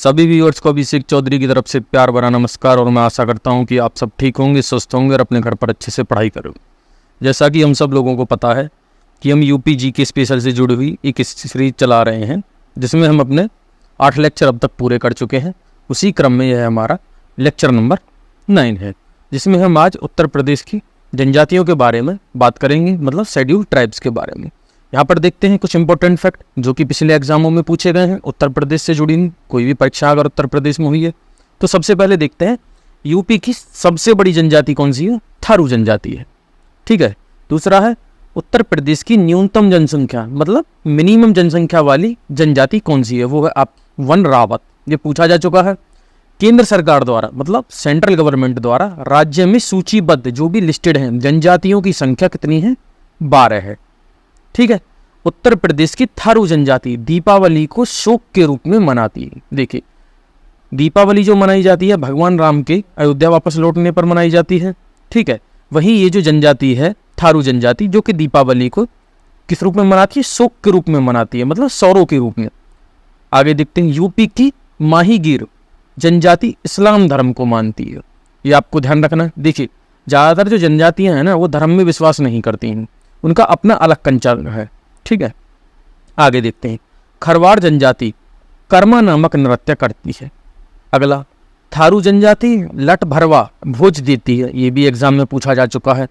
सभी व्यूअर्स को अभिषेक चौधरी की तरफ से प्यार भरा नमस्कार। और मैं आशा करता हूं कि आप सब ठीक होंगे, स्वस्थ होंगे और अपने घर पर अच्छे से पढ़ाई करोगे। जैसा कि हम सब लोगों को पता है कि हम यूपी जीके स्पेशल से जुड़ी हुई एक सीरीज चला रहे हैं, जिसमें हम अपने 8 लेक्चर अब तक पूरे कर चुके हैं। उसी क्रम में यह हमारा लेक्चर नंबर 9 है, जिसमें हम आज उत्तर प्रदेश की जनजातियों के बारे में बात करेंगे, मतलब शेड्यूल्ड ट्राइब्स के बारे में। यहाँ पर देखते हैं कुछ इंपॉर्टेंट फैक्ट जो कि पिछले एग्जामों में पूछे गए हैं, उत्तर प्रदेश से जुड़ी कोई भी परीक्षा अगर उत्तर प्रदेश में हुई है तो। सबसे पहले देखते हैं यूपी की सबसे बड़ी जनजाति कौन सी है, थारू जनजाति है। ठीक है। दूसरा है उत्तर प्रदेश की न्यूनतम जनसंख्या, मतलब मिनिमम जनसंख्या वाली जनजाति कौन सी है, वो है आप वन रावत। ये पूछा जा चुका है। केंद्र सरकार द्वारा, मतलब सेंट्रल गवर्नमेंट द्वारा राज्य में सूचीबद्ध जो भी लिस्टेड हैं जनजातियों की संख्या कितनी है, 12 है। ठीक है। उत्तर प्रदेश की थारू जनजाति दीपावली को शोक के रूप में मनाती है। देखिए, दीपावली जो मनाई जाती है भगवान राम के अयोध्या वापस लौटने पर मनाई जाती है। ठीक है। वहीं ये जो जनजाति है थारू जनजाति, जो कि दीपावली को किस रूप में मनाती है, शोक के रूप में मनाती है, मतलब सौरों के रूप में। आगे देखते हैं यूपी की माहीगीर जनजाति इस्लाम धर्म को मानती है। ये आपको ध्यान रखना है। देखिए, ज़्यादातर जो जनजातियां हैं ना, वो धर्म में विश्वास नहीं करती हैं, उनका अपना अलग कल्चर है। ठीक है। आगे देखते हैं खरवाड़ जनजाति कर्मा नामक नृत्य करती है। अगला थारू जनजाति लट भरवा भोज देती है। ये भी एग्जाम में पूछा जा चुका है।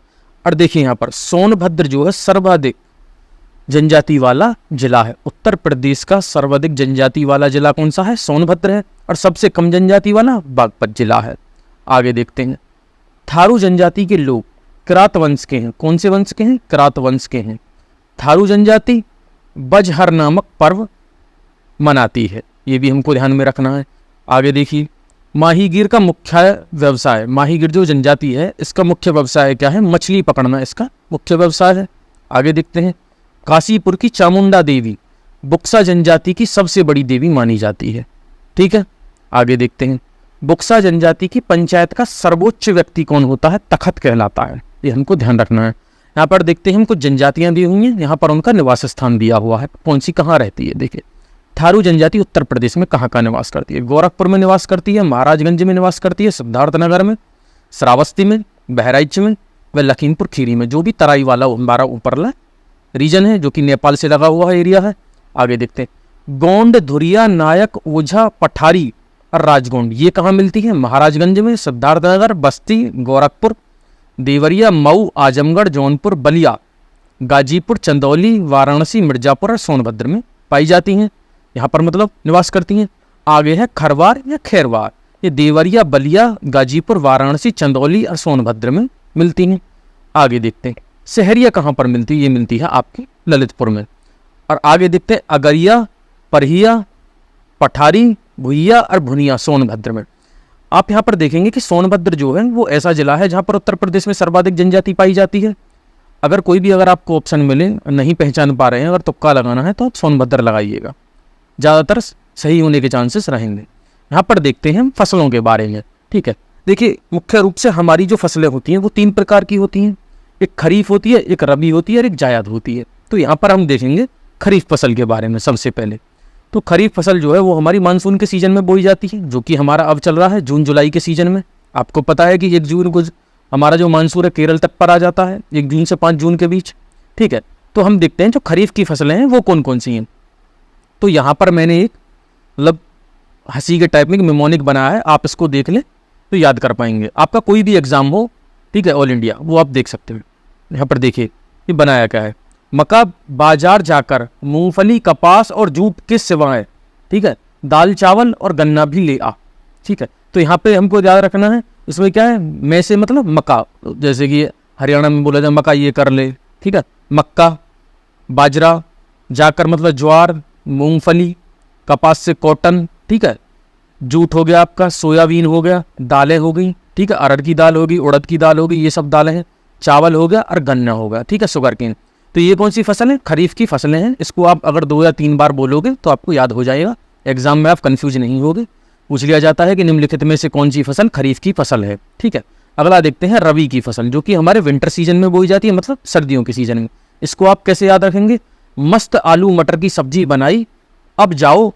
और देखिए यहाँ पर सोनभद्र जो है सर्वाधिक जनजाति वाला जिला है। उत्तर प्रदेश का सर्वाधिक जनजाति वाला जिला कौन सा है, सोनभद्र है। और सबसे कम जनजाति वाला बागपत जिला है। आगे देखते हैं थारू जनजाति के लोग किरात वंश के हैं। कौन से वंश के हैं, किरात वंश के हैं। थारू जनजाति बजहर नामक पर्व मनाती है। ये भी हमको ध्यान में रखना है। आगे देखिए माहीगीर का मुख्य व्यवसाय, माहीगीर जो जनजाति है इसका मुख्य व्यवसाय क्या है, मछली पकड़ना इसका मुख्य व्यवसाय है। आगे देखते हैं काशीपुर की चामुंडा देवी बुक्सा जनजाति की सबसे बड़ी देवी मानी जाती है। ठीक है। आगे देखते हैं बुक्सा जनजाति की पंचायत का सर्वोच्च व्यक्ति कौन होता है, तखत कहलाता है। ये हमको ध्यान रखना है। यहाँ पर देखते हैं हम कुछ जनजातियां दी हुई हैं, यहाँ पर उनका निवास स्थान दिया हुआ है, कौन सी कहाँ रहती है। देखिए थारू जनजाति उत्तर प्रदेश में कहाँ निवास करती है, गोरखपुर में निवास करती है, महाराजगंज में निवास करती है, सिद्धार्थनगर में, श्रावस्ती में, बहराइच में व लखीमपुर खीरी में, जो भी तराई वाला हमारा ऊपरला रीजन है जो कि नेपाल से लगा हुआ एरिया है। आगे देखते हैं गोंड धुरिया नायक ओझा पठारी और राजगोंड, ये कहाँ मिलती है, महाराजगंज में, सिद्धार्थनगर, बस्ती, गोरखपुर, देवरिया, मऊ, आजमगढ़, जौनपुर, बलिया, गाजीपुर, चंदौली, वाराणसी, मिर्जापुर और सोनभद्र में पाई जाती हैं। यहाँ पर मतलब निवास करती हैं। आगे है खरवार या खैरवार, ये देवरिया, बलिया, गाजीपुर, वाराणसी, चंदौली और सोनभद्र में मिलती हैं। आगे देखते हैं सहरिया कहाँ पर मिलती है, ये मिलती है आपकी ललितपुर में। और आगे देखते हैं अगरिया, परहिया, पठारी, भुइया और भुनिया नहीं में। आप यहाँ पर देखेंगे कि सोनभद्र जो है वो ऐसा जिला है जहाँ पर उत्तर प्रदेश में सर्वाधिक जनजाति पाई जाती है। अगर आपको ऑप्शन मिले, नहीं पहचान पा रहे हैं, अगर तुक्का लगाना है तो सोनभद्र लगाइएगा, ज़्यादातर सही होने के चांसेस रहेंगे। यहाँ पर देखते हैं हम फसलों के बारे में। ठीक है। देखिए मुख्य रूप से हमारी जो फसलें होती हैं वो 3 प्रकार की होती हैं, एक खरीफ होती है, एक रबी होती है और एक जायद होती है। तो यहाँ पर हम देखेंगे खरीफ फसल के बारे में सबसे पहले। तो खरीफ फसल जो है वो हमारी मानसून के सीजन में बोई जाती है, जो कि हमारा अब चल रहा है जून जुलाई के सीजन में। आपको पता है कि 1 जून को हमारा जो मानसून है केरल तक पर आ जाता है, 1 जून से 5 जून के बीच। ठीक है। तो हम देखते हैं जो खरीफ की फसलें हैं वो कौन कौन सी हैं। तो यहाँ पर मैंने एक मतलब हंसी के टाइप में निमोनिक बनाया है, आप इसको देख लें तो याद कर पाएंगे। आपका कोई भी एग्जाम हो, ठीक है, ऑल इंडिया, वो आप देख सकते हो। यहाँ पर देखिए ये बनाया क्या है, मक्का बाजार जाकर मूंगफली, कपास और जूट के सिवाय, ठीक है, दाल चावल और गन्ना भी ले आ। ठीक है। तो यहाँ पे हमको याद रखना है इसमें क्या है, मैं से मतलब मक्का, जैसे कि हरियाणा में बोला जाए मक्का, ये कर ले। ठीक है। मक्का, बाजरा, जाकर मतलब ज्वार, मूंगफली, कपास से कॉटन, ठीक है, जूट हो गया आपका, सोयाबीन हो गया, दालें हो गई, ठीक है, अरहर की दाल होगी, उड़द की दाल होगी, ये सब दालें हैं, चावल हो गया और गन्ना हो गया। ठीक है, शुगर केन। तो ये कौन सी फसल है, खरीफ की फसलें हैं। इसको आप अगर 2 या 3 बार बोलोगे तो आपको याद हो जाएगा, एग्जाम में आप कंफ्यूज नहीं होगे। पूछ लिया जाता है कि निम्नलिखित में से कौन सी फसल खरीफ की फसल है। ठीक है। अगला देखते हैं रबी की फसल, जो कि हमारे विंटर सीजन में बोई जाती है, मतलब सर्दियों के सीजन में। इसको आप कैसे याद रखेंगे, मस्त आलू मटर की सब्जी बनाई, अब जाओ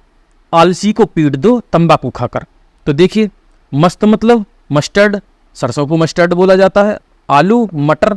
आलसी को पीट दो तंबाकू खाकर। तो देखिए, मस्त मतलब मस्टर्ड, सरसों को मस्टर्ड बोला जाता है। आलू मटर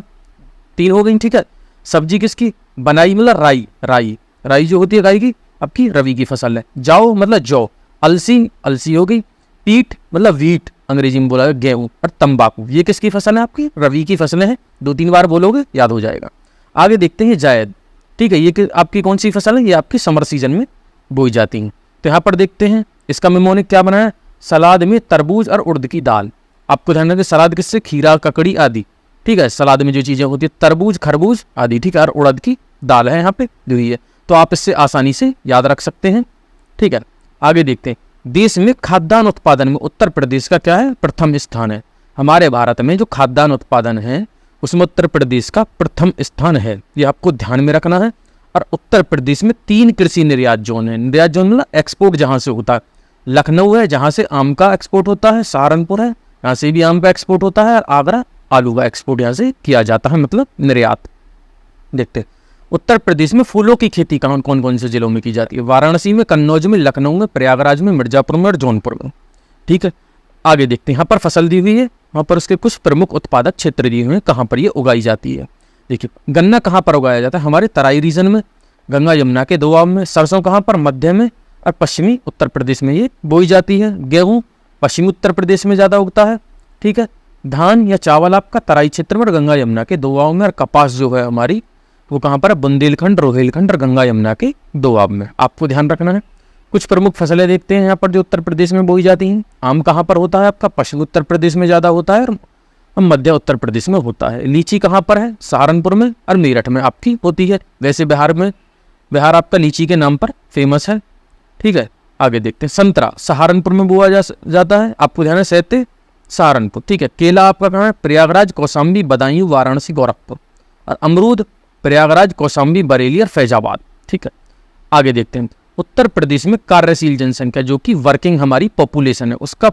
3 हो गई, ठीक है। सब्जी किसकी बनाई मतलब राई, राई जो होती है गाय की, आपकी रवि की फसल है। जाओ मतलब जौ, अलसी हो गई। पीट मतलब वीट, अंग्रेजी में बोला गेहूं। और तंबाकू ये किसकी फसल है, आपकी रवि की फसलें हैं। 2-3 बार बोलोगे याद हो जाएगा। आगे देखते हैं जायद, ठीक है। ये आपकी कौन सी फसल है, ये आपकी समर सीजन में बोई जाती हैं। तो यहाँ पर देखते हैं इसका मेमोनिक क्या बना है, सलाद में तरबूज और उड़द की दाल। आपको ध्यान रखना सलाद किससे, खीरा ककड़ी आदि, ठीक है। सलाद में जो चीजें होती है तरबूज खरबूज आदि, ठीक है। और उड़द की दाल है यहाँ पे दी हुई है, तो आप इससे आसानी से याद रख सकते हैं, ठीक है। आगे देखते हैं, देश में खाद्यान्न उत्पादन में उत्तर प्रदेश का क्या है, प्रथम स्थान है। हमारे भारत में जो खाद्यान्न उत्पादन है उसमें उत्तर प्रदेश का प्रथम स्थान है, ये आपको ध्यान में रखना है। और उत्तर प्रदेश में 3 कृषि निर्यात जोन है। निर्यात जोन मतलब एक्सपोर्ट जहां से होता है, लखनऊ है जहां से आम का एक्सपोर्ट होता है, सहारनपुर है यहाँ से भी आम का एक्सपोर्ट होता है, और आगरा आलू का एक्सपोर्ट यहाँ से किया जाता है, मतलब निर्यात। देखते हैं उत्तर प्रदेश में फूलों की खेती कौन कौन से जिलों में की जाती है, वाराणसी में, कन्नौज में, लखनऊ में, प्रयागराज में, मिर्जापुर में और जौनपुर में, ठीक है। आगे देखते हैं, यहाँ पर फसल दी हुई है, वहाँ पर उसके कुछ प्रमुख उत्पादक क्षेत्र दिए हुए हैं, कहाँ पर ये उगाई जाती है। देखिए, गन्ना कहाँ पर उगाया जाता है, हमारे तराई रीजन में, गंगा यमुना के दोआब में। सरसों कहाँ पर, मध्य में और पश्चिमी उत्तर प्रदेश में ये बोई जाती है। गेहूँ पश्चिमी उत्तर प्रदेश में ज़्यादा उगता है, ठीक है। धान या चावल आपका तराई क्षेत्र में और गंगा यमुना के दोआब में। और कपास जो है हमारी वो कहाँ पर है, बुंदेलखंड, रोहिलखंड और गंगा यमुना के दोआब में, आपको ध्यान रखना है। कुछ प्रमुख फसलें देखते हैं यहाँ पर जो उत्तर प्रदेश में बोई जाती हैं। आम कहाँ पर होता है आपका, पश्चिमी उत्तर प्रदेश में ज़्यादा होता है और मध्य उत्तर प्रदेश में होता है। लीची कहाँ पर है, सहारनपुर में और मेरठ में आपकी होती है। वैसे बिहार आपका लीची के नाम पर फेमस है, ठीक है। आगे देखते हैं, संतरा सहारनपुर में बोया जाता है, आपको ध्यान है, सहते सहारनपुर, ठीक है। केला आपका कहाँ है, प्रयागराज, कौशाम्बी, बदायूं, वाराणसी, गोरखपुर। और अमरूद प्रयागराज, कौशाम्बी, बरेली और फैजाबाद, ठीक है। आगे देखते हैं, उत्तर प्रदेश में कार्यशील जनसंख्या जो कि वर्किंग हमारी पॉपुलेशन है उसका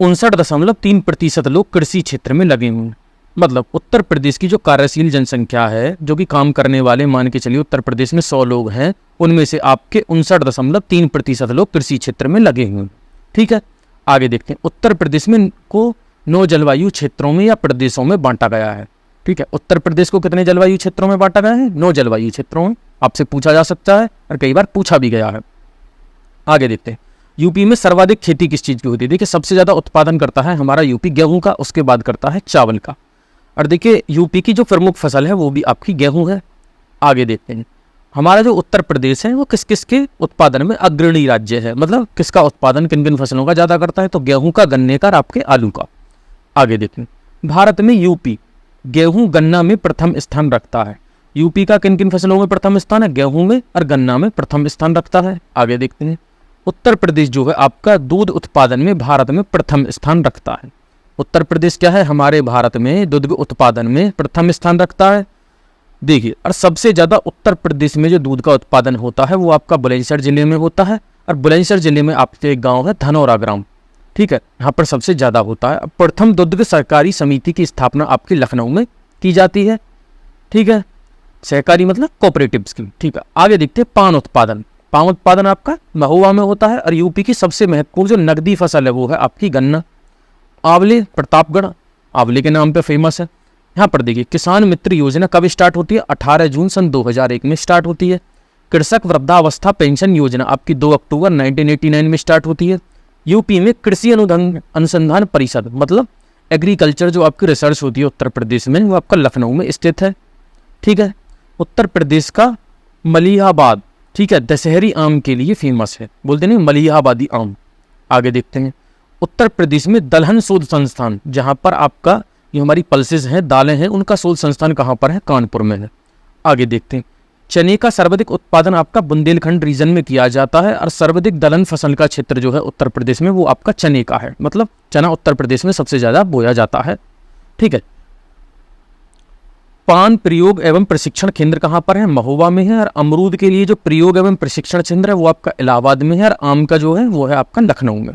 59.3% लोग कृषि क्षेत्र में लगे हुए हैं। मतलब उत्तर प्रदेश की जो कार्यशील जनसंख्या है, जो कि काम करने वाले, मान के चलिए उत्तर प्रदेश में 100 लोग हैं, उनमें से आपके 59.3% लोग कृषि क्षेत्र में लगे हुए हैं, ठीक है। आगे देखते हैं, उत्तर प्रदेश में को 9 जलवायु क्षेत्रों में या प्रदेशों में बांटा गया है, ठीक है। उत्तर प्रदेश को कितने जलवायु क्षेत्रों में बांटा गया है, 9 जलवायु क्षेत्रों में। आपसे पूछा जा सकता है और कई बार पूछा भी गया है। आगे देखते हैं, यूपी में सर्वाधिक खेती किस चीज़ की होती है। देखिए, सबसे ज़्यादा उत्पादन करता है हमारा यूपी गेहूं का, उसके बाद करता है चावल का। और देखिए, यूपी की जो प्रमुख फसल है वो भी आपकी गेहूं है। आगे देखते हैं, हमारा जो उत्तर प्रदेश है वो किस किस के उत्पादन में अग्रणी राज्य है, मतलब किसका उत्पादन किन किन फसलों का ज़्यादा करता है, तो गेहूं का, गन्ने का और आपके आलू का। आगे देखते हैं, भारत में यूपी गेहूं गन्ना में प्रथम स्थान रखता है। यूपी का किन किन फसलों में प्रथम स्थान है, गेहूं में और गन्ना में प्रथम स्थान रखता है। आगे देखते हैं, उत्तर प्रदेश जो है आपका दूध उत्पादन में भारत में प्रथम स्थान रखता है। उत्तर प्रदेश क्या है, हमारे भारत में दूध उत्पादन में प्रथम स्थान रखता है। देखिए, और सबसे ज़्यादा उत्तर प्रदेश में जो दूध का उत्पादन होता है वो आपका बुलंदशहर जिले में होता है। और बुलंदशहर जिले में आपके एक गाँव है धनौरा ग्राम, ठीक है, यहाँ पर सबसे ज़्यादा होता है। प्रथम दुग्ध सहकारी समिति की स्थापना आपकी लखनऊ में की जाती है, ठीक है। सहकारी मतलब कोऑपरेटिव्स की, ठीक है। आगे देखते हैं, पान उत्पादन आपका महुआ में होता है। और यूपी की सबसे महत्वपूर्ण जो नकदी फसल है वो है आपकी गन्ना। आंवले प्रतापगढ़ आंवले के नाम पे फेमस है। यहाँ पर देखिए, किसान मित्र योजना कब स्टार्ट होती है, 18 जून सन 2001 में स्टार्ट होती है। कृषक वृद्धावस्था पेंशन योजना आपकी 2 अक्टूबर 1989 में स्टार्ट होती है। यूपी में कृषि अनुसंधान परिषद मतलब एग्रीकल्चर जो आपकी रिसर्च होती है उत्तर प्रदेश में, वो आपका लखनऊ में स्थित है, ठीक है। उत्तर प्रदेश का मलिहाबाद, ठीक है, दशहरी आम के लिए फेमस है, बोलते नहीं मलिहाबादी आम। आगे देखते हैं, उत्तर प्रदेश में दलहन शोध संस्थान, जहाँ पर आपका ये हमारी पल्सेस हैं, दालें हैं, उनका शोध संस्थान कहाँ पर है, कानपुर में है। आगे देखते हैं, चने का सर्वाधिक उत्पादन आपका बुंदेलखंड रीजन में किया जाता है। और सर्वाधिक दलहन फसल का क्षेत्र जो है उत्तर प्रदेश में वो आपका चने का है, मतलब चना उत्तर प्रदेश में सबसे ज़्यादा बोया जाता है, ठीक है। पान प्रयोग एवं प्रशिक्षण केंद्र कहाँ पर है, महुआ में है। और अमरूद के लिए जो प्रयोग एवं प्रशिक्षण केंद्र है वो आपका इलाहाबाद में है। और आम का जो है वो है आपका लखनऊ में।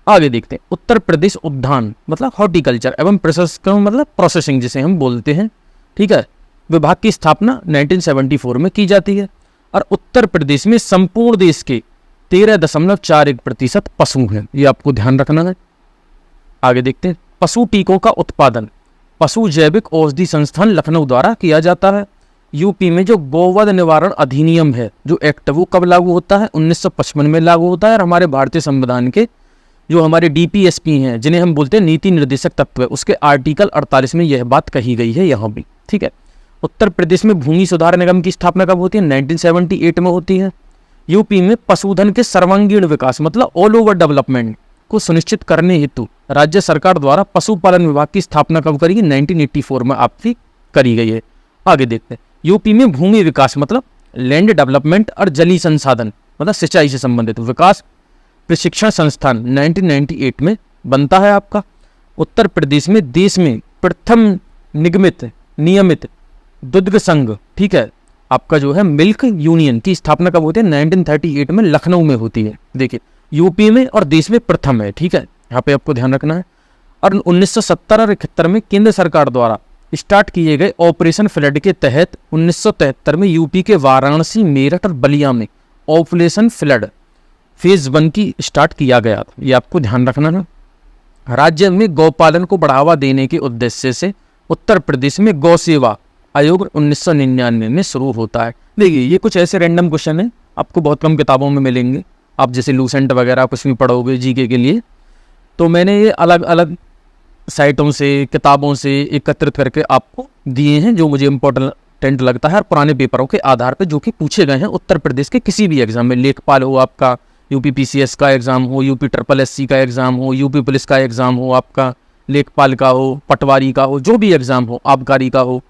आगे देखते हैं, उत्तर प्रदेश उद्यान मतलब हॉर्टिकल्चर एवं प्रसंस्करण मतलब प्रोसेसिंग जिसे हम बोलते हैं, ठीक है, विभाग की स्थापना 1974 में की जाती है। और उत्तर प्रदेश में संपूर्ण देश के 13.41% पशु हैं, ये आपको ध्यान रखना है। आगे देखते हैं, पशु टीकों का उत्पादन पशु जैविक औषधि संस्थान लखनऊ द्वारा किया जाता है। यूपी में जो गोवध निवारण अधिनियम है, जो एक्ट, वो कब लागू होता है? 1955 में लागू होता है। और हमारे भारतीय संविधान के जो हमारे डीपीएसपी हैं, जिन्हें हम बोलते हैं नीति निर्देशक तत्व, उसके आर्टिकल 48 में यह बात कही गई है यहाँ भी, ठीक है। उत्तर प्रदेश में भूमि सुधार निगम की स्थापना कब होती है? 1978 में होती है। यूपी में पशुधन के सर्वांगीण विकास मतलब ऑल ओवर डेवलपमेंट को सुनिश्चित करने हेतु राज्य सरकार द्वारा पशुपालन विभाग की स्थापना कब करी? 1984 में आपकी करी गई है। आगे देखते हैं, यूपी में भूमि विकास मतलब लैंड डेवलपमेंट और जलीय संसाधन मतलब सिंचाई से संबंधित विकास प्रशिक्षण संस्थान 1998 में बनता है आपका। उत्तर प्रदेश में देश में प्रथम नियमित दुग्ध संघ, ठीक है, आपका जो है मिल्क यूनियन की स्थापना कब होती है? 1938 में लखनऊ में होती है। देखिए, यूपी में और देश में प्रथम है, ठीक है, यहाँ पे आपको ध्यान रखना है। और 1970 और 71 में केंद्र सरकार द्वारा स्टार्ट किए गए ऑपरेशन फ्लड के तहत 1973 में यूपी के वाराणसी, मेरठ और बलिया में ऑपरेशन फ्लड फेज 1 की स्टार्ट किया गया था, ये आपको ध्यान रखना है। राज्य में गौपालन को बढ़ावा देने के उद्देश्य से उत्तर प्रदेश में गौ सेवा आयोग 1999 में शुरू होता है। देखिए, ये कुछ ऐसे रैंडम क्वेश्चन है, आपको बहुत कम किताबों में मिलेंगे। आप जैसे लूसेंट वगैरह कुछ भी पढ़ोगे जीके के लिए, तो मैंने ये अलग अलग साइटों से, किताबों से एकत्रित करके आपको दिए हैं, जो मुझे इम्पोर्टेंट लगता है, और पुराने पेपरों के आधार पर जो कि पूछे गए हैं उत्तर प्रदेश के किसी भी एग्जाम में। लेखपाल हो आपका, यूपी पीसीएस का एग्जाम हो, यूपी SSC का एग्जाम हो, यूपी पुलिस का एग्जाम हो, आपका लेखपाल का हो, पटवारी का हो, जो भी एग्जाम हो, आबकारी का हो,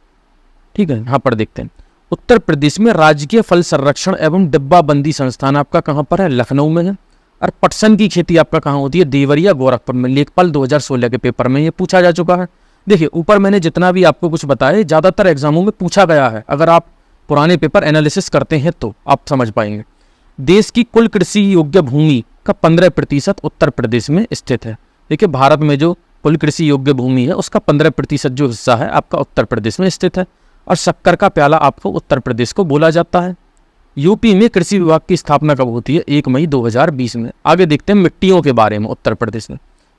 ठीक है। यहाँ पर देखते हैं, उत्तर प्रदेश में राजकीय फल संरक्षण एवं डिब्बाबंदी संस्थान आपका कहाँ पर है? लखनऊ में है। और पटसन की खेती आपका कहाँ होती है? देवरिया, गोरखपुर में। लेखपाल 2016 के पेपर में ये पूछा जा चुका है। देखिए, ऊपर मैंने जितना भी आपको कुछ बताया ज़्यादातर एग्जामों में पूछा गया है। अगर आप पुराने पेपर एनालिसिस करते हैं तो आप समझ पाएंगे। देश की कुल कृषि योग्य भूमि का 15% उत्तर प्रदेश में स्थित है। देखिए, भारत में जो कुल कृषि योग्य भूमि है उसका 15% जो हिस्सा है आपका उत्तर प्रदेश में स्थित है। और शक्कर का प्याला आपको उत्तर प्रदेश को बोला जाता है। यूपी में कृषि विभाग की स्थापना कब होती है? 1 मई 2020 में। आगे देखते हैं मिट्टियों के बारे में उत्तर प्रदेश में।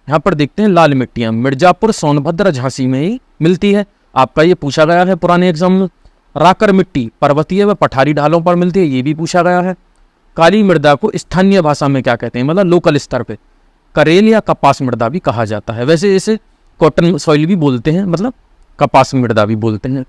यहाँ पर देखते हैं लाल मिट्टियाँ मिर्जापुर, सोनभद्र, झांसी में ही मिलती है। आपका ये पूछा गया है पुराने एग्जाम में। राकर मिट्टी पर्वतीय व पठारी ढालों पर मिलती है, ये भी पूछा गया है। काली मृदा को स्थानीय भाषा में क्या कहते हैं? मतलब लोकल स्तर पे करेल या कपास मृदा भी कहा जाता है। वैसे इसे कॉटन सॉइल भी बोलते हैं, मतलब कपास मृदा भी बोलते हैं,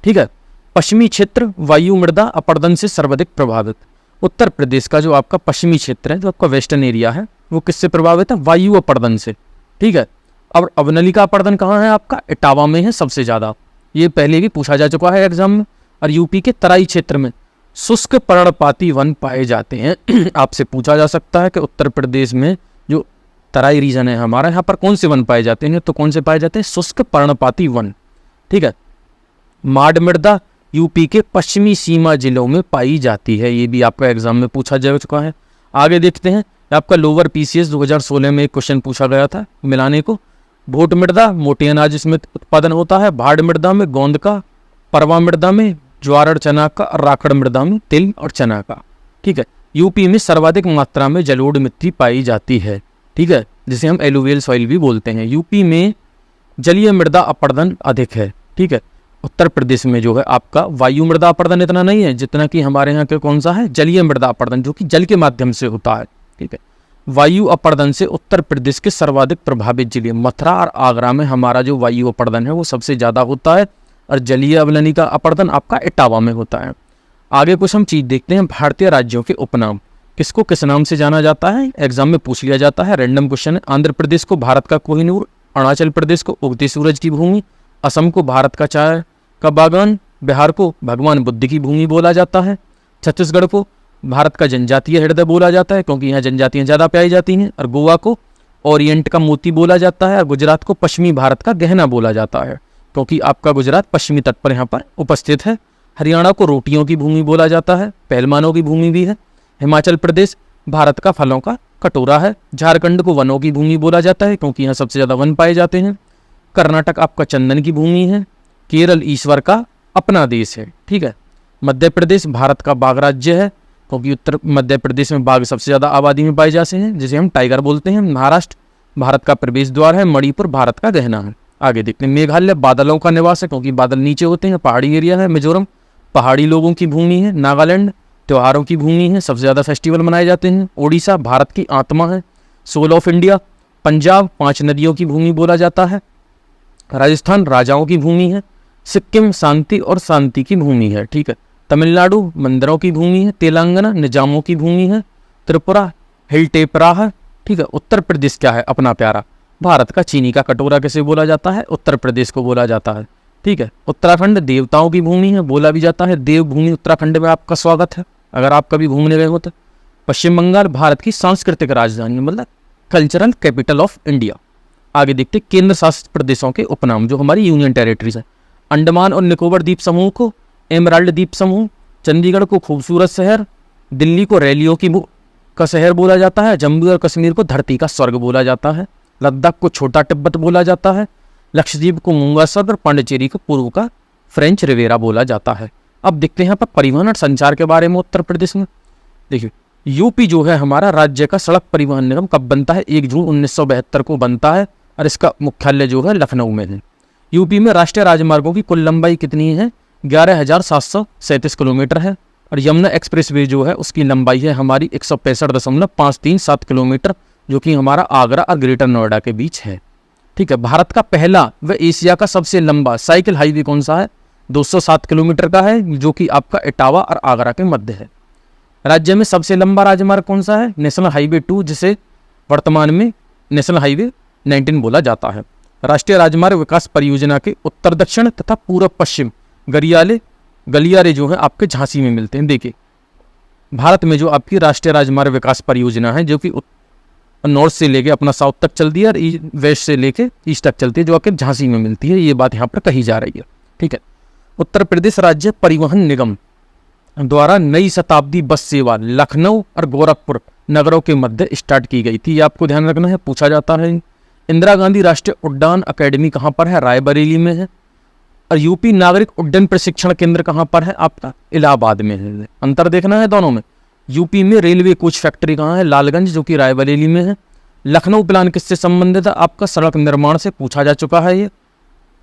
ठीक है। पश्चिमी क्षेत्र वायु मृदा अपरदन से सर्वाधिक प्रभावित। उत्तर प्रदेश का जो आपका पश्चिमी क्षेत्र है, जो आपका वेस्टर्न एरिया है, वो किससे प्रभावित है? वायु अपरदन से, ठीक है। अब अवनलिका अपरदन कहाँ है आपका? इटावा में है सबसे ज़्यादा। ये पहले भी पूछा जा चुका है एग्जाम में। और यूपी के तराई क्षेत्र में शुष्क पर्णपाती वन पाए जाते हैं। आपसे पूछा जा सकता है कि उत्तर प्रदेश में जो तराई रीजन है हमारा, यहाँ पर कौन से वन पाए जाते हैं? तो कौन से पाए जाते हैं? शुष्क पर्णपाती वन, ठीक है। माड मृदा यूपी के पश्चिमी सीमा जिलों में पाई जाती है, ये भी आपका एग्जाम में पूछा जा चुका है। आगे देखते हैं, आपका लोअर पीसीएस 2016 में एक क्वेश्चन पूछा गया था मिलाने को। भोट मृदा मोटे अनाज इसमें उत्पादन होता है। भाड़ मृदा में गोंद का, परवा मृदा में ज्वार और चना का, और राखड़ मृदा में तिल और चना का, ठीक है। यूपी में सर्वाधिक मात्रा में जलोढ़ मिट्टी पाई जाती है, ठीक है, जिसे हम एलुवियल सॉइल भी बोलते हैं। यूपी में जलीय मृदा अपरदन अधिक है, ठीक है। उत्तर प्रदेश में जो है आपका वायु मृदा अपरदन इतना नहीं है जितना कि हमारे यहाँ के कौन सा है? जलीय मृदा अपरदन, जो कि जल के माध्यम से होता है, ठीक है। वायु अपरदन से उत्तर प्रदेश के सर्वाधिक प्रभावित जिले मथुरा और आगरा में हमारा जो वायु अपरदन है वो सबसे ज़्यादा होता है। और जलीय अवनलिका अपरदन आपका इटावा में होता है। आगे कुछ हम चीज़ देखते हैं, भारतीय राज्यों के उपनाम किसको किस नाम से जाना जाता है? एग्जाम में पूछ लिया जाता है, रैंडम क्वेश्चन है। आंध्र प्रदेश को भारत का कोहिनूर, अरुणाचल प्रदेश को उगते सूरज की भूमि, असम को भारत का चाय का बागान, बिहार को भगवान बुद्ध की भूमि बोला जाता है, छत्तीसगढ़ को भारत का जनजातीय हृदय बोला जाता है क्योंकि यहाँ जनजातियाँ ज़्यादा पाई जाती हैं, और गोवा को ओरिएंट का मोती बोला जाता है, और गुजरात को पश्चिमी भारत का गहना बोला जाता है क्योंकि आपका गुजरात पश्चिमी तट पर यहाँ पर उपस्थित है। हरियाणा को रोटियों की भूमि बोला जाता है, पहलवानों की भूमि भी है। हिमाचल प्रदेश भारत का फलों का कटोरा है। झारखंड को वनों की भूमि बोला जाता है क्योंकि यहाँ सबसे ज़्यादा वन पाए जाते हैं। कर्नाटक आपका चंदन की भूमि है। केरल ईश्वर का अपना देश है, ठीक है। मध्य प्रदेश भारत का बाघ राज्य है, क्योंकि उत्तर मध्य प्रदेश में बाघ सबसे ज़्यादा आबादी में पाए जाते हैं, जिसे हम टाइगर बोलते हैं। महाराष्ट्र भारत का प्रवेश द्वार है। मणिपुर भारत का गहना है। आगे देखते हैं, मेघालय बादलों का निवास है, क्योंकि बादल नीचे होते हैं, पहाड़ी एरिया है। मिजोरम पहाड़ी लोगों की भूमि है। नागालैंड त्योहारों की भूमि है, सबसे ज़्यादा फेस्टिवल मनाए जाते हैं। उड़ीसा भारत की आत्मा है, सोल ऑफ इंडिया। पंजाब 5 नदियों की भूमि बोला जाता है। राजस्थान राजाओं की भूमि है। सिक्किम शांति और शांति की भूमि है, ठीक है। तमिलनाडु मंदिरों की भूमि है। तेलंगाना निजामों की भूमि है। त्रिपुरा हिल टेपरा है, ठीक है। उत्तर प्रदेश क्या है अपना प्यारा, भारत का चीनी का कटोरा किसे बोला जाता है, उत्तर प्रदेश को बोला जाता है, ठीक है। उत्तराखंड देवताओं की भूमि है, बोला भी जाता है देवभूमि। उत्तराखंड में आपका स्वागत है अगर आप कभी घूमने गए हो तो। पश्चिम बंगाल भारत की सांस्कृतिक राजधानी, मतलब कल्चरल कैपिटल ऑफ इंडिया। आगे देखते केंद्र शासित प्रदेशों के उपनाम, जो हमारी यूनियन टेरिटरीज है। अंडमान और निकोबार द्वीप समूह को एमराल्ड द्वीप समूह, चंडीगढ़ को खूबसूरत शहर, दिल्ली को रैलियों का शहर बोला जाता है। जम्मू और कश्मीर को धरती का स्वर्ग बोला जाता है। लद्दाख को छोटा तिब्बत बोला जाता है। लक्षद्वीप को मूंगा सदर, पांडिचेरी को पूर्व का फ्रेंच रिवेरा बोला जाता है। अब देखते हैं यहाँ पर परिवहन और संचार के बारे में उत्तर प्रदेश में। देखिए यूपी जो है हमारा राज्य का सड़क परिवहन निगम कब बनता है, 1 जून 1972 को बनता है, और इसका मुख्यालय जो है लखनऊ में है। यूपी में राष्ट्रीय राजमार्गों की कुल लंबाई कितनी है, 11,737 किलोमीटर है। और यमुना एक्सप्रेसवे जो है उसकी लंबाई है हमारी 165.537 किलोमीटर, जो कि हमारा आगरा और ग्रेटर नोएडा के बीच है, ठीक है। भारत का पहला व एशिया का सबसे लंबा साइकिल हाईवे कौन सा है, 207 किलोमीटर का है, जो कि आपका इटावा और आगरा के मध्य है। राज्य में सबसे लंबा राजमार्ग कौन सा है, नेशनल हाईवे 2, जिसे वर्तमान में नेशनल हाईवे 19 बोला जाता है। राष्ट्रीय राजमार्ग विकास परियोजना के उत्तर दक्षिण तथा पूर्व पश्चिम गलियारे जो है आपके झांसी में मिलते हैं। देखिए भारत में जो आपकी राष्ट्रीय राजमार्ग विकास परियोजना है, जो कि नॉर्थ से लेके अपना साउथ तक चलती है और वेस्ट से लेके ईस्ट तक चलती है, जो आपके झांसी में मिलती है, ये बात यहाँ पर कही जा रही है, ठीक है। उत्तर प्रदेश राज्य परिवहन निगम द्वारा नई शताब्दी बस सेवा लखनऊ और गोरखपुर नगरों के मध्य स्टार्ट की गई थी, ये आपको ध्यान रखना है, पूछा जाता है। इंदिरा गांधी राष्ट्रीय उड्डान अकेडमी कहाँ पर है, रायबरेली में है। और यूपी नागरिक उड्डयन प्रशिक्षण केंद्र कहाँ पर है, आपका इलाहाबाद में है। अंतर देखना है दोनों में। यूपी में रेलवे कोच फैक्ट्री कहाँ है, लालगंज, जो कि रायबरेली में है। लखनऊ प्लान किससे संबंधित है, आपका सड़क निर्माण से पूछा जा चुका है ये।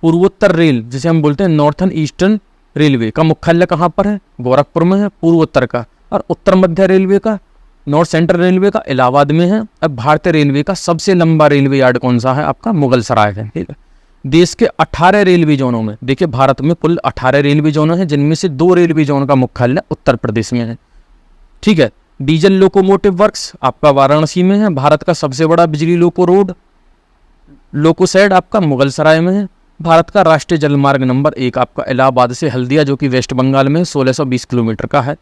पूर्वोत्तर रेल जिसे हम बोलते हैं नॉर्थन ईस्टर्न रेलवे का मुख्यालय कहाँ पर है, गोरखपुर में है पूर्वोत्तर का। और उत्तर मध्य रेलवे का, नॉर्थ सेंट्रल रेलवे का इलाहाबाद में है। अब भारतीय रेलवे का सबसे लंबा रेलवे यार्ड कौन सा है, आपका मुगल सराय है, ठीक है। देश के 18 रेलवे जोनों में, देखिए भारत में कुल 18 रेलवे जोन हैं, जिनमें से 2 रेलवे जोन का मुख्यालय उत्तर प्रदेश में है, ठीक है। डीजल लोकोमोटिव वर्क्स आपका वाराणसी में है। भारत का सबसे बड़ा बिजली लोकोशेड आपका मुगल सराय में है। भारत का राष्ट्रीय जलमार्ग नंबर 1 आपका इलाहाबाद से हल्दिया, जो कि वेस्ट बंगाल में 1620 किलोमीटर का है।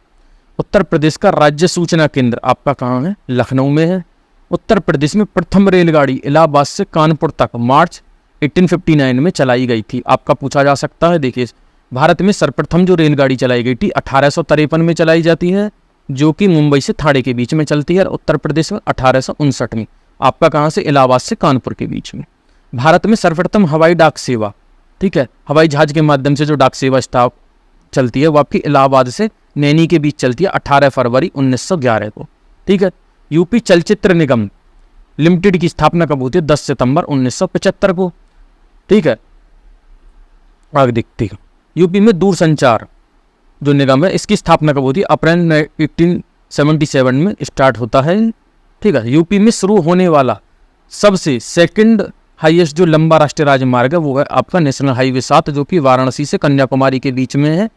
उत्तर प्रदेश का राज्य सूचना केंद्र आपका कहाँ है, लखनऊ में है। उत्तर प्रदेश में प्रथम रेलगाड़ी इलाहाबाद से कानपुर तक मार्च 1859 में चलाई गई थी, आपका पूछा जा सकता है। देखिए भारत में सर्वप्रथम जो रेलगाड़ी चलाई गई थी 1853 में चलाई जाती है, जो कि मुंबई से थाने के बीच में चलती है। और उत्तर प्रदेश में 1859 में, आपका कहाँ से, इलाहाबाद से कानपुर के बीच में। भारत में सर्वप्रथम हवाई डाक सेवा, ठीक है, हवाई जहाज के माध्यम से जो डाक सेवा स्टाफ चलती है वो आपकी इलाहाबाद से नैनी के बीच चलती है 18 फरवरी 1911 को, ठीक है। यूपी चलचित्र निगम लिमिटेड की स्थापना कब होती है, 10 सितंबर 1975 को, ठीक है। आगे देखते हैं यूपी में दूरसंचार जो निगम है इसकी स्थापना कब होती है, अप्रैल 1877 में स्टार्ट होता है, ठीक है। यूपी में शुरू होने वाला सबसे सेकंड हाईएस्ट जो लंबा राष्ट्रीय राजमार्ग है वो है आपका नेशनल हाईवे 7, जो कि वाराणसी से कन्याकुमारी के बीच में है,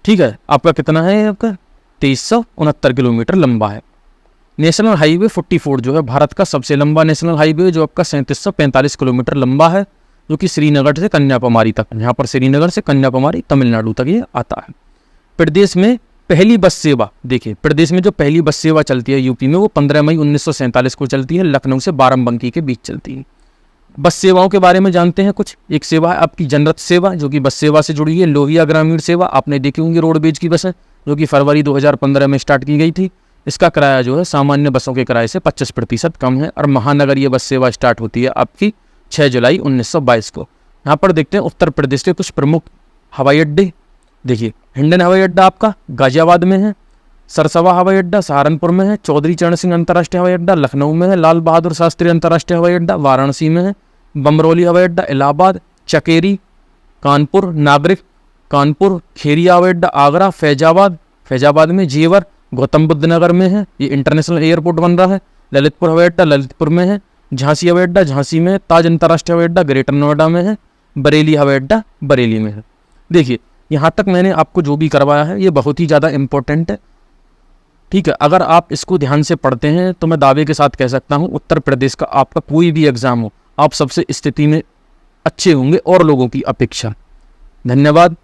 ठीक है। आपका कितना है, आपका 2369 किलोमीटर लंबा है। नेशनल हाईवे 44 जो है भारत का सबसे लंबा नेशनल हाईवे, जो आपका 3745 किलोमीटर लंबा है, जो कि श्रीनगर से कन्याकुमारी तक, यहाँ पर श्रीनगर से कन्याकुमारी तमिलनाडु तक ये आता है। प्रदेश में पहली बस सेवा, देखिए प्रदेश में जो पहली बस सेवा चलती है यूपी में वो 15 मई 1947 को चलती है, लखनऊ से बाराबंकी के बीच चलती है। बस सेवाओं के बारे में जानते हैं कुछ। एक सेवा है आपकी जनरत सेवा, जो कि बस सेवा से जुड़ी है। लोहिया ग्रामीण सेवा आपने देखी होंगी, रोडवेज की बस है, जो कि फरवरी 2015 में स्टार्ट की गई थी। इसका किराया जो है सामान्य बसों के किराए से 25% कम है। और महानगरीय बस सेवा स्टार्ट होती है आपकी 6 जुलाई 1922 को। यहाँ पर देखते हैं उत्तर प्रदेश के कुछ प्रमुख हवाई अड्डे। देखिए, हिंडन हवाई अड्डा आपका गाजियाबाद में है, सरसवा हवाई अड्डा सहारनपुर में है, चौधरी चरण सिंह अंतर्राष्ट्रीय हवाई अड्डा लखनऊ में है, लाल बहादुर शास्त्री अंतर्राष्ट्रीय हवाई अड्डा वाराणसी में है, बमरौली हवाई अड्डा इलाहाबाद, चकेरी कानपुर, नागरिक कानपुर, खेरिया हवाई अड्डा आगरा, फैजाबाद में, जेवर गौतम बुद्ध नगर में है, ये इंटरनेशनल एयरपोर्ट बन रहा है, ललितपुर हवाई अड्डा ललितपुर में है, झांसी हवाई अड्डा झांसी में है, ताज अंतर्राष्ट्रीय हवाई अड्डा ग्रेटर नोएडा में है, बरेली हवाई अड्डा बरेली में है। देखिए, यहाँ तक मैंने आपको जो भी करवाया है ये बहुत ही ज़्यादा इम्पोर्टेंट है, ठीक है। अगर आप इसको ध्यान से पढ़ते हैं तो मैं दावे के साथ कह सकता हूँ उत्तर प्रदेश का आपका कोई भी एग्जाम हो, आप सबसे स्थिति में अच्छे होंगे और लोगों की अपेक्षा। धन्यवाद।